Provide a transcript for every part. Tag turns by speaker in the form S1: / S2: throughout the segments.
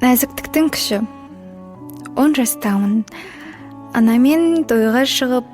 S1: Нәзіктіктің күші. 10 жастамын. Анамен тойға шығып,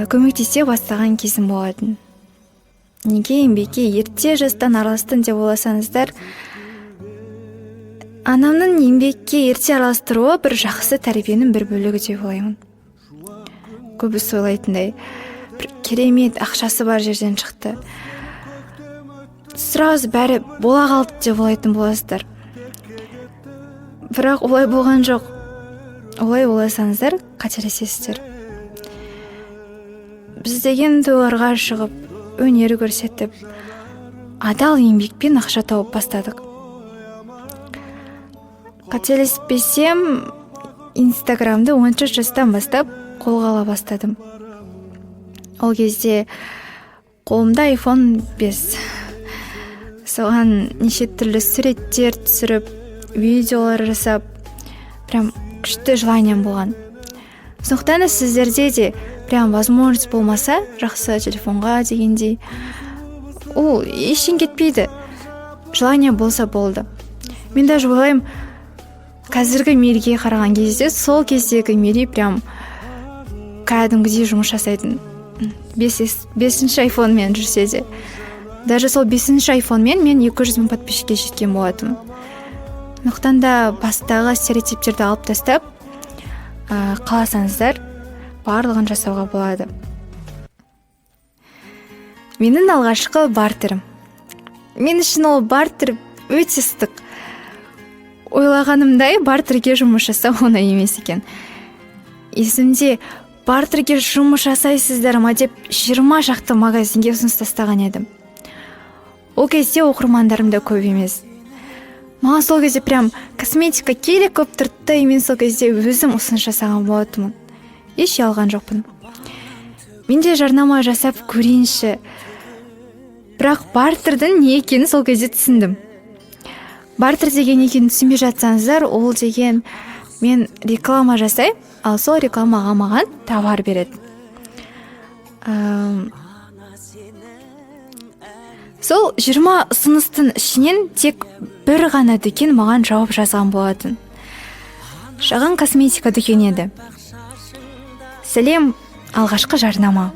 S1: көмектесе бастаған кезім болатын. Неге еңбекке ерте жастан араластым деп ойласаңыздар, анамның еңбекке ерте араластыруы бір жақсы тәрбиенің бір бөлігі деп ойлаймын. Көбісі ойлайтындай, бір керемет ақшасы бар жерден шықты. Сразу бәрі бола қалды деп ойлайтын боласыздар. Бірақ олай болған жоқ. Олай ойласаңыздар, қателесесіздер. Біз деген тойларға шығып, өнер көрсетіп, адал еңбекпен ақша тауып бастадық. Қателеспесем, Инстаграмды 13 жастан бастап қолға ала бастадым. Ол кезде қолымда iPhone 5. Соған неше түрлі суреттер түсіріп, видеолар жасап, прям күшті желанием болған. Сондықтан да сіздерде де прям возможность болмаса, жақсы телефонға дегендей, ол ештен кетпейді. Желание болса болды. Мен даже ойлаймын, қазіргі Мериге қараған кезде, сол кездегі Мери прям кәдімгідей жұмыс жасайтын. 5-ші айфонмен жүрсе де. Даже сол 5-ші айфонмен мен 200 000 подписчикке жеткен болатым. Сондықтан да бастағы стереотиптерді алып тастап, қаласаңыздар, барлығын жасауға болады. Менің алғашқы бартерім. Мен үшін ол бартер өте ыстық. Ойлағанымдай бартерге жұмыс жасау оңай емес екен. Есімде бартерге жұмыс жасайсыздар ма деп 20 шақты магазинге ұсыныс тастаған едім. Ол кезде оқырмандарым да көп емес. Маған сол кезде прям косметика керек көп тұртты, мен сол кезде өзім ұсыныс жасаған болатынмын. Еш алған жоқпын. Мен де жарнама жасап көрейінші. Бірақ бартердің не екенін сол кезде түсіндім. Бартер деген екенін түсінбей жатсаңыздар, ол деген мен реклама жасаймын, ал сол рекламаға маған товар береді. Сол 20 ұсыныстың ішінен тек бір ғана дүкен маған жауап жазған болатын. Шағын косметика дүкен еді. Сәлем, алғашқы жарнама.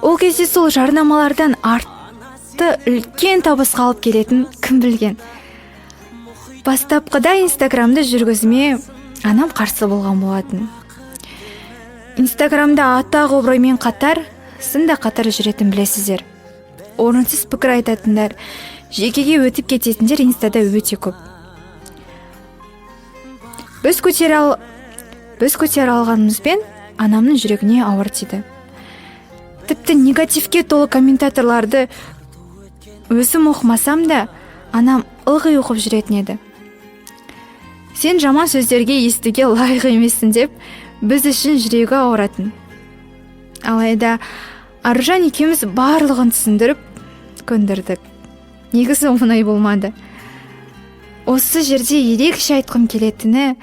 S1: Ол кезде сол жарнамалардан артты үлкен табысқа алып келетін кім білген. Бастапқыда Инстаграмды жүргізуіме анам қарсы болған болатын. Инстаграмда атақ обырымен қатар, сында қатар жүретін білесіздер. Орынсыз пікір айтатындар, жекеге өтіп кететіндер инстада өте көп. Біз көтере алғанымызбен анамның жүрегіне ауыр тиді. Тіпті негативке толы комментаторларды өзім оқымасам да, анам ылғи оқып жүретін еді. Сен жаман сөздерге естуге лайық емессің деп, біз үшін жүрегі ауыратын. Алайда Аружан екеуміз барлығын түсіндіріп, көндірдік. Негізі оңай болмады. Осы жерде ерекше айтқым келетіні,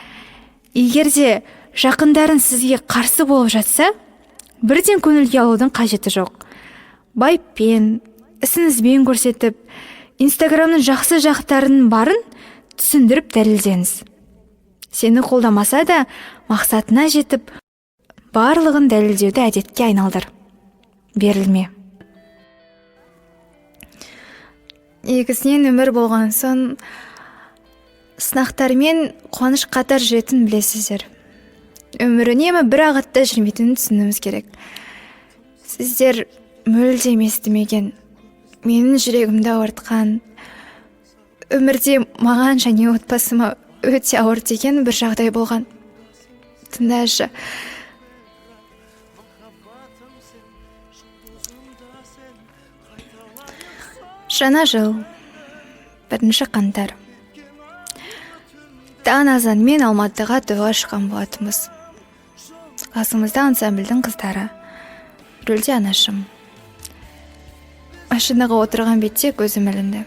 S1: егерде жақындарың сізге қарсы болып жатса, бірден көңілге алудың қажеті жоқ. Байыппен, ісіңізбен көрсетіп, Инстаграмның жақсы жақтарының барын түсіндіріп дәлелдеңіз. Сені қолдамаса да, мақсатына жетіп, барлығын дәлелдеуді әдетке айналдыр. Берілме. Негізінен өмір болған соң, сынақтармен қуаныш қатар жүретін білесіздер. Өмір үнемі бір ағытта жүрмейтінін түсінуіміз керек. Сіздер мүлдем естімеген, менің жүрегімді ауыртқан, өмірде маған және отбасыма өте ауыр деген бір жағдай болған. Тыңдашы. Жаңа жыл, 1 қаңтар. Таң азанмен Алматыға тойға шыққан болатынбыз. Қасымызда ансамбльдің қыздары. Рөлде анашым. Машинаға отырған бетте көзім ілінді.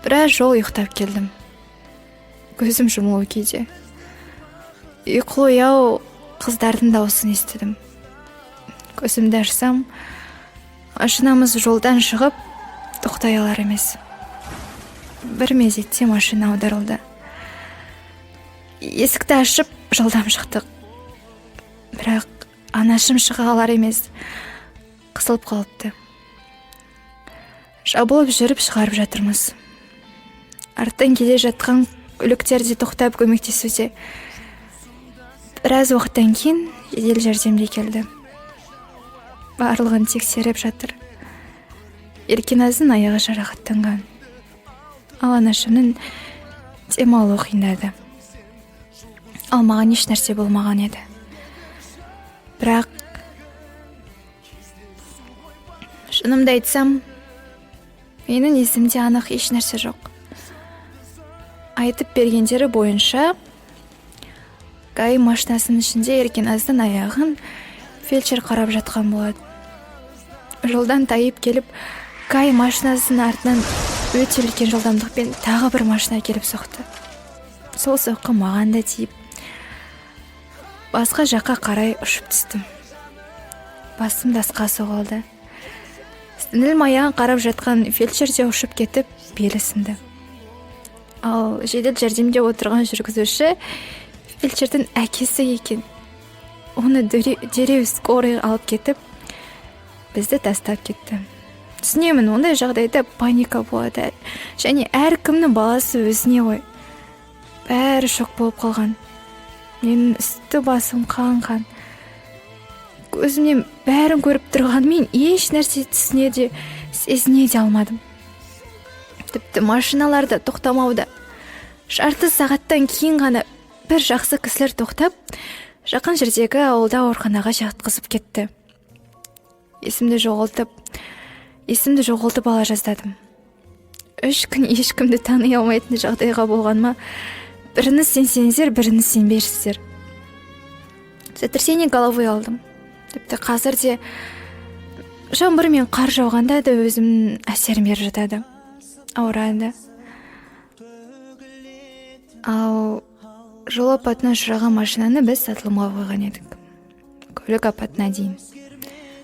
S1: Біраз жол ұйықтап келдім. Көзім жұмулы күйде. Ұйқылы ояу қыздардың дауысын естідім. Көзімді ашсам, машинамыз жолдан шығып, тоқтай алар емес. бір мезетте машина аударылды. Есікті ашып жолдан шықтық. Бірақ анашым шыға алар емес, қысылып қалыпты. Жабылып жүріп шығарып жатырмыз. Арттан келе жатқан көліктер де тоқтап көмектесуде. Біраз уақыттан кейін жедел жәрдем келді. Барлығын тексеріп жатыр. Еркеназның аяғы жарақаттанған. Ал анашымның демалу қиындады. Ал маған еш нәрсе болмаған еді. Бірақ шынымды айтсам, менің есімде анық еш нәрсе жоқ. Айтып бергендері бойынша, Гай машинасының ішінде Еркеназдың аяғын фельдшер қарап жатқан болады. Жолдан тайып келіп, Гай машинасының артынан өте үлкен жылдамдықпен тағы бір машина келіп соқты. Сол соққы маған да тиіп, басқа жаққа қарай ұшып түстім. Басым дасқа соғылды. Сіңілім аяғын қарап жатқан фельдшер де ұшып кетіп, белі сынды. Ал жедел жәрдемде отырған жүргізуші фельдшердің әкесі екен. Оны дереу скорый алып кетіп, бізді тастап кетті. Түсінемін, ондай жағдайда паника болады. Және әркімнің баласы өзіне ғой. Бәрі шок болып қалған. Менің үсті басым қан. Көзімнен бәрін көріп тұрғанмен еш нәрсе түсіне де, сезіне де алмадым. Тіпті машиналарда тоқтамауда. Жарты сағаттан кейін ғана бір жақсы кісілер тоқтап, жақын жердегі ауылда ауруханаға жатқызып кетті. Есімді жоғалтып ала жаздадым. 3 күн ешкімді тани алмайтын жағдайға болғанма, біріңіз сенсеңіздер, біріңіз сенбейсіздер. Сотрясение головы алдым. Тіпті қазір де жаңбыр мен қар жауғанда да өзімнің әсерім беріп жатады. Ауырады. Ал жол апатына ұшыраған машинаны біз сатылымға қойған едік. Көлік апатына дейін.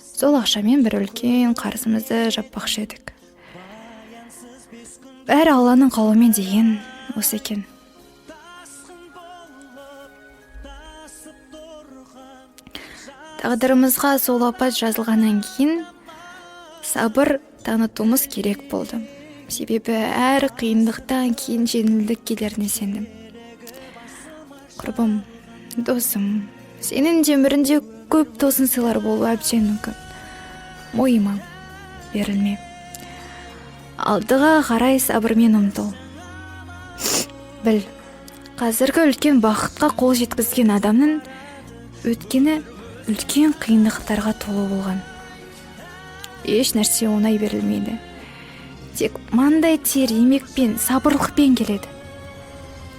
S1: Сол ақшамен бір үлкен қарызымызды жаппақшы едік. Бәрі Алланың қалауымен деген осы екен. Тағдырымызға сол апат жазылғаннан кейін сабыр танытуымыз керек болды. Себебі әр қиындықтан кейін жеңілдік келеріне сендім. Құрбым, досым, сенің өміріңде көп тосын сыйлар болуы әбден мүмкін. Мойыма, берілме. Алдыға қарай сабырмен ұмтыл. Біл, қазіргі үлкен бақытқа қол жеткізген адамның өткені үлкен қиындықтарға толы болған. Еш нәрсе оңай берілмейді. Тек маңдай тер еңбекпен, сабырлықпен келеді.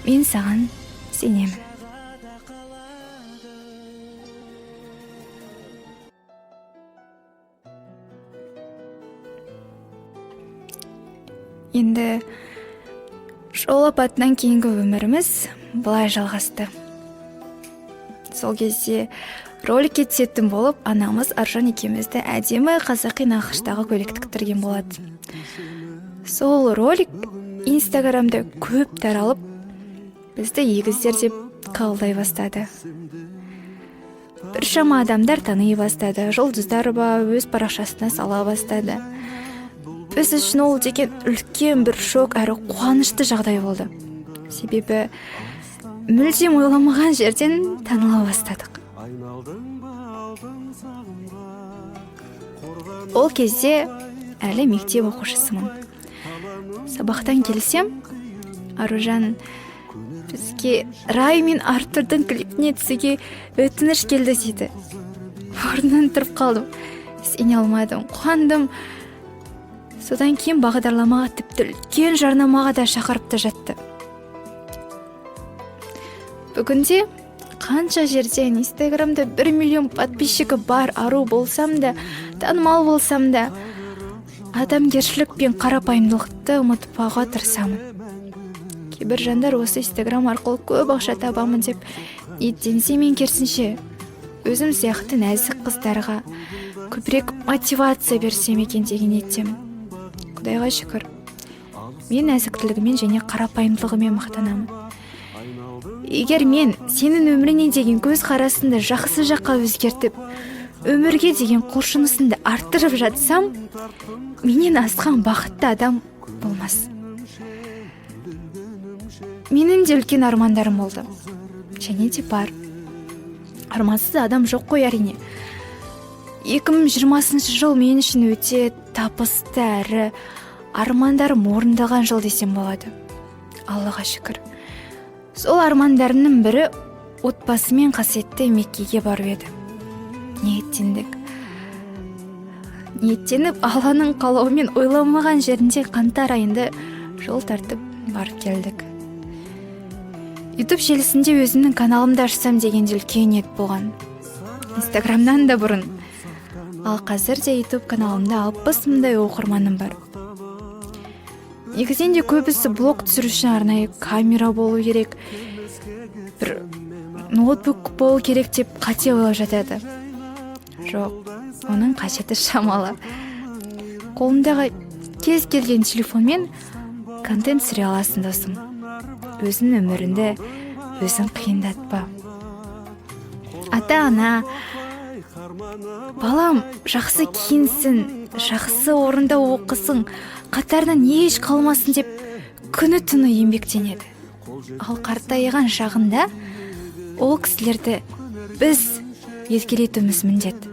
S1: Мен саған сенемін. Енді жол апатынан кейінгі өміріміз былай жалғасты. Сол кезде роликке түсетін болып, анамыз Аржан екеумізді әдемі қазақи нақыштағы көйлек тіктірген болады. Сол ролик Инстаграмда көп таралып, бізді егіздер деп қабылдай бастады. Біршама адамдар тани бастады, жұлдыздар ба өз парақшасына сала бастады. Біз үшін ол деген үлкен бір шок әрі қуанышты жағдай болды. Себебі мүлдем ойламаған жерден таныла бастадық. Ол кезде әлі мектеп оқушысымын. Сабақтан келсем, Аружан бізге Рай мен Артурдың клипіне түсуге өтініш келді дейді. Орнынан тұрып қалдым. Сене алмадым, қуандым. Содан кейін бағдарламаға тіпті үлкен жарнамаға да шақырып жатты. Бүгінде қанша жерден Инстаграмда 1 миллион подписчигі бар ару болсам да, танымал болсам да, адамгершілік пен қарапайымдылықты ұмытпауға тырысамын. Кейбір жандар осы Инстаграм арқылы көп ақша табамын деп ниеттенсе, мен керісінше өзім сияқты нәзік қыздарға көбірек мотивация берсем екен деген ниеттемін. Құдайға шүкір, мен нәзіктілігімен және қарапайымдылығымен мақтанамын. Егер мен сенің өміріне деген көз қарасынды жақсы жаққа өзгертіп, өмірге деген құлшынысыңды арттырып жатсам, менен асқан бақытты адам болмас. Менің де үлкен армандарым болды. Және де бар. Армансыз адам жоқ қой әрине. 2020 жыл мен үшін өте табысты әрі армандарым орындалған жыл десем болады. Аллаға шүкір. Сол армандарымның бірі отбасымен қасиетті Меккеге бару еді. Ниеттеніп, Алланың қалауымен ойламаған жерінде қаңтар айында жол тартып барып келдік. YouTube желісінде өзімнің каналымды ашсам дегенде үлкен ниет болған. Инстаграмнан да бұрын. Ал қазір де YouTube каналымда 60 мыңдай оқырманым бар. Негізінен де көбісі блог түсіру үшін арнайы камера болу керек, бір ноутбук болу керек деп қате ойлап жатады. Жоқ, оның қажеті шамалы. Қолымдағы кез келген телефонмен контент түсіре аласың досым. Өзің өміріңді өзің қиындатпа. Ата-ана, балам жақсы киінсін, жақсы орында оқысын, қатарынан еш қалмасын деп күні-түні еңбектенеді. Ал қартайған шағында ол кісілерді біз еркелетуіміз міндет.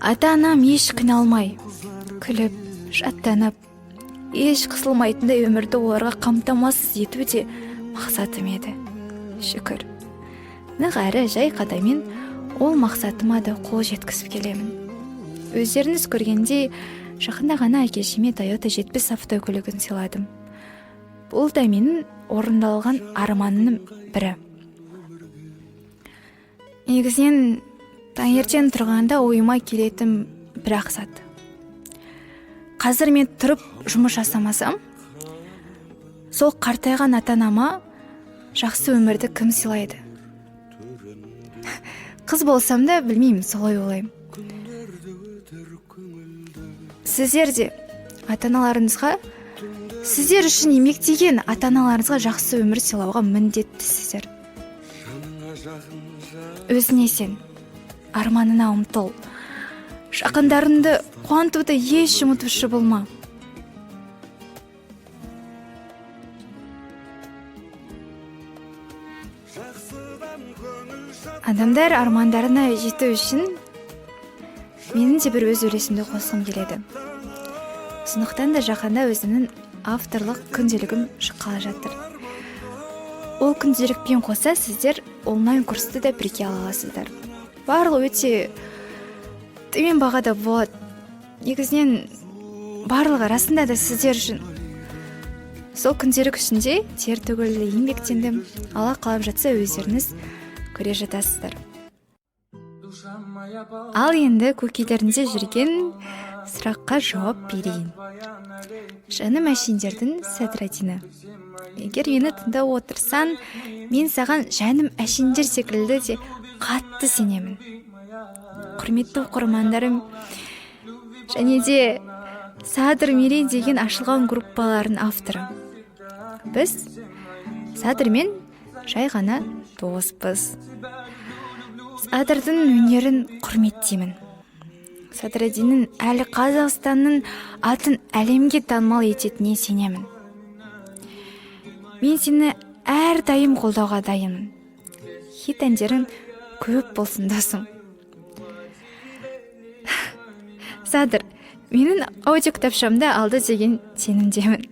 S1: Ата-анам еш қиналмай, күліп, шаттанып, еш қысылмайтындай өмірді оларға қамтамасыз ету де мақсатым еді. Шүкір. Нық әрі жай қадаммен ол мақсатыма да қол жеткізіп келемін. Өздеріңіз көргендей, жақында ғана әкешіме Toyota 70 автокөлігін сыйладым. Бұл да менің орындалған арманымның бірі. Негізінен таңертең тұрғанда ойыма келетін бір ақсат. Қазір мен тұрып жұмыс жасамасам, сол қартайған ата-анама жақсы өмірді кім сыйлайды? Қыз болсам да білмеймін, солай ойлаймын. Сіздер де ата-аналарыңызға, сіздер үшін еңбектеген ата-аналарыңызға жақсы өмір сыйлауға міндеттісіздер. Өзіңе сен, арманына ұмтыл. Жақындарыңды қуантуды еш ұмытушы болма. Адамдар армандарына жету үшін менің де бір өз үлесімді қосқым келеді. Сондықтан да жақында өзімнің авторлық күнделігім шыққалы жатыр. Ол күнделікпен қоса сіздер онлайн курсты да бірге ала аласыздар. Барлығы өте төмен бағада болады. Негізінен барлығы расында да сіздер үшін. Сол күнделік ішінде тер төгілді, еңбектендім. Алла қалап жатса өздеріңіз көре жатасыздар. Ал енді көкелерінде жүрген сұраққа жауап берейін. Жаным әшендердің Садрадина. Егер мені тыңдап отырсаң, мен саған жаным әшендер секілді де қатты сенемін. Құрметті оқырмандарым, және де Садыр Мерей деген ашылған группалардың авторы. Біз Садырмен жай ғана доспыз. Садырдың өнерін құрметтеймін. Садрадиннің әлі Қазақстанның атын әлемге танымал ететініне сенемін. Мен сені әрдайым қолдауға дайынмын. Хит әндерің көп болсын досым. Садыр, менің аудио кітапшамды алды деген сенімдемін.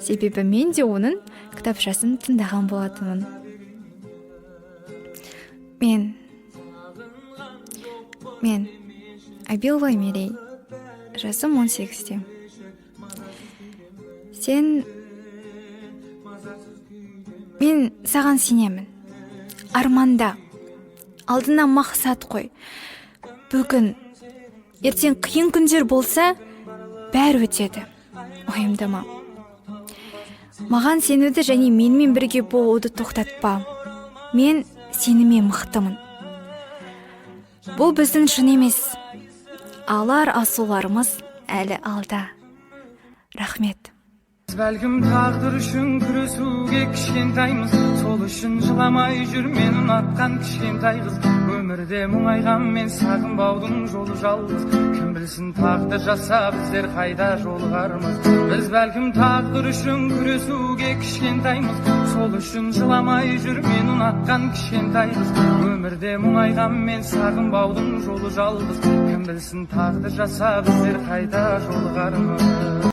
S1: Себебі мен де оның кітапшасын тыңдаған болатынмын. Мен Абилова Мерей, жасым 18-те. Мен саған сенемін. Арманда, алдына мақсат қой. Бүгін, ертең қиын күндер болса, бәрі өтеді. Уайымдама. Маған сенуді және менімен бірге болуды тоқтатпа. Мен сенімен мықтымын. Бұл біздің шын емес. Алар асуларымыз әлі алда. Рахмет.
S2: Бәлкім тағдыр үшін күресуге кішкентаймыз, сол үшін жыламай жүр мен ұнатқан кішкентай қыз. Өмірде мұңайған мен сағынбаудың жолы жалғыз, кім білсін тағдыр жасап біздер қайда жолығармыз. Біз бәлкім тағдыр үшін күресуге кішкентаймыз, сол үшін жыламай жүр мен ұнатқан кішкентай қыз. Өмірде мұңайған мен сағынбаудың жолы жалғыз, кім білсін тағдыр жасап біздер қайда жолығармыз.